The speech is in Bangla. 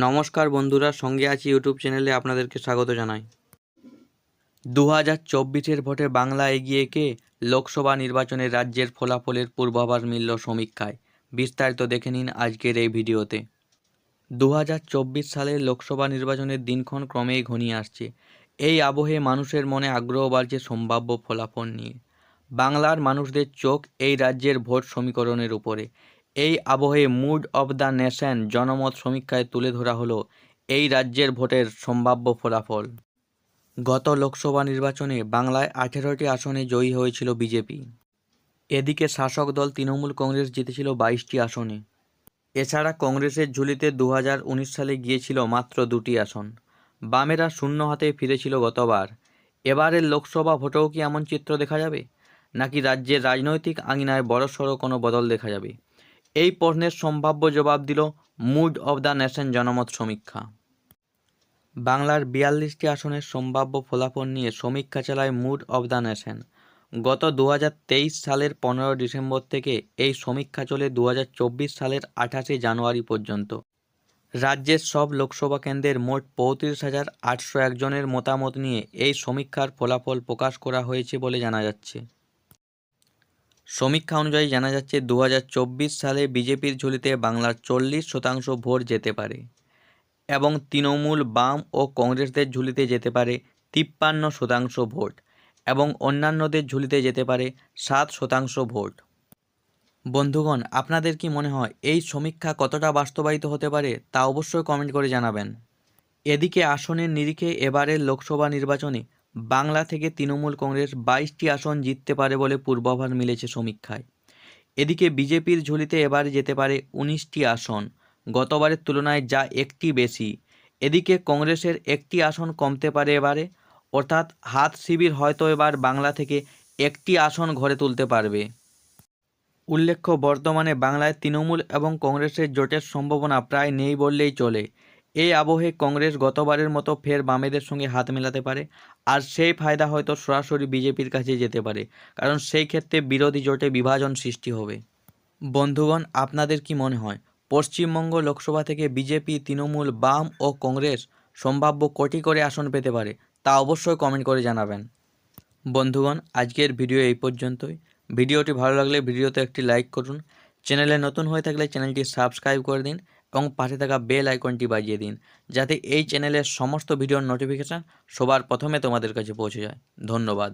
নমস্কার বন্ধুরা, সঙ্গে আছি ইউটিউব চ্যানেলে আপনাদেরকে স্বাগত জানাই। 2024-এর ভোটে বাংলা এগিয়ে কে? লোকসভা নির্বাচনে রাজ্যের ফলাফলের পূর্বাভাস মিলল সমীক্ষায়। বিস্তারিত দেখে নিন আজকের এই ভিডিওতে। 2024 সালের লোকসভা নির্বাচনের দিনক্ষণ ক্রমেই ঘনিয়ে আসছে। এই আবহে মানুষের মনে আগ্রহ বাড়ছে সম্ভাব্য ফলাফল নিয়ে। বাংলার মানুষদের চোখ এই রাজ্যের ভোট সমীকরণের উপরে। এই আবহে মুড অব দ্য নেশন জনমত সমীক্ষায় তুলে ধরা হলো এই রাজ্যের ভোটের সম্ভাব্য ফলাফল। গত লোকসভা নির্বাচনে বাংলায় 18টি আসনে জয়ী হয়েছিল বিজেপি। এদিকে শাসক দল তৃণমূল কংগ্রেস জিতেছিল 22টি আসনে। এছাড়া কংগ্রেসের ঝুলিতে 2019 সালে গিয়েছিল মাত্র 2টি আসন। বামেরা শূন্য হাতে ফিরেছিল গতবার। এবারের লোকসভা ভোটেও কি এমন চিত্র দেখা যাবে, নাকি রাজ্যের রাজনৈতিক আঙিনায় বড়সড় কোনো বদল দেখা যাবে? এই প্রশ্নের সম্ভাব্য জবাব দিল মুড অব দ্য নেশন জনমত সমীক্ষা। বাংলার 42টি আসনের সম্ভাব্য ফলাফল নিয়ে সমীক্ষা চালায় মুড অব দ্য নেশন। গত 2023 সালের 15 ডিসেম্বর থেকে এই সমীক্ষা চলে 2024 সালের 28 জানুয়ারি পর্যন্ত। রাজ্যের সব লোকসভা কেন্দ্রের মোট 35,801 জনের মতামত নিয়ে এই সমীক্ষার ফলাফল প্রকাশ করা হয়েছে বলে জানা যাচ্ছে। সমীক্ষা অনুযায়ী জানা যাচ্ছে 2024 সালে বিজেপির ঝুলিতে বাংলার 40% ভোট যেতে পারে এবং তৃণমূল, বাম ও কংগ্রেসদের ঝুলিতে যেতে পারে 53% ভোট এবং অন্যান্যদের ঝুলিতে যেতে পারে 7% ভোট। বন্ধুগণ, আপনাদের কি মনে হয় এই সমীক্ষা কতটা বাস্তবায়িত হতে পারে তা অবশ্যই কমেন্ট করে জানাবেন। এদিকে আসনের নিরিখে এবারের লোকসভা নির্বাচনে বাংলা থেকে তৃণমূল কংগ্রেস 22টি আসন জিততে পারে বলে পূর্বাভাস মিলেছে সমীক্ষায়। এদিকে বিজেপির ঝুলিতে এবারে যেতে পারে 19টি আসন, গতবারের তুলনায় যা একটি বেশি। এদিকে কংগ্রেসের একটি আসন কমতে পারে এবারে, অর্থাৎ হাত শিবির হয়তো এবার বাংলা থেকে একটি আসন ঘরে তুলতে পারবে। উল্লেখ্য, বর্তমানে বাংলায় তৃণমূল এবং কংগ্রেসের জোটের সম্ভাবনা প্রায় নেই বললেই চলে। এই আবহে কংগ্রেস গতবারের মতো ফের বামেদের সঙ্গে হাত মেলাতে পারে, আর সেই ফায়দা হয়তো সরাসরি বিজেপির কাছে যেতে পারে, কারণ সেই ক্ষেত্রে বিরোধী জোটে বিভাজন সৃষ্টি হবে। বন্ধুগণ, আপনাদের কি মনে হয় পশ্চিমবঙ্গ লোকসভা থেকে বিজেপি, তৃণমূল, বাম ও কংগ্রেস সম্ভাব্য কটি করে আসন পেতে পারে তা অবশ্যই কমেন্ট করে জানাবেন। বন্ধুগণ, আজকের ভিডিও এই পর্যন্তই। ভিডিওটি ভালো লাগলে ভিডিওতে একটি লাইক করুন। চ্যানেলে নতুন হয়ে থাকলে চ্যানেলটি সাবস্ক্রাইব করে দিন এবং পাশে থাকা বেল আইকনটি বাজিয়ে দিন, যাতে এই চ্যানেলের সমস্ত ভিডিওর নোটিফিকেশান সবার প্রথমে তোমাদের কাছে পৌঁছে যায়। ধন্যবাদ।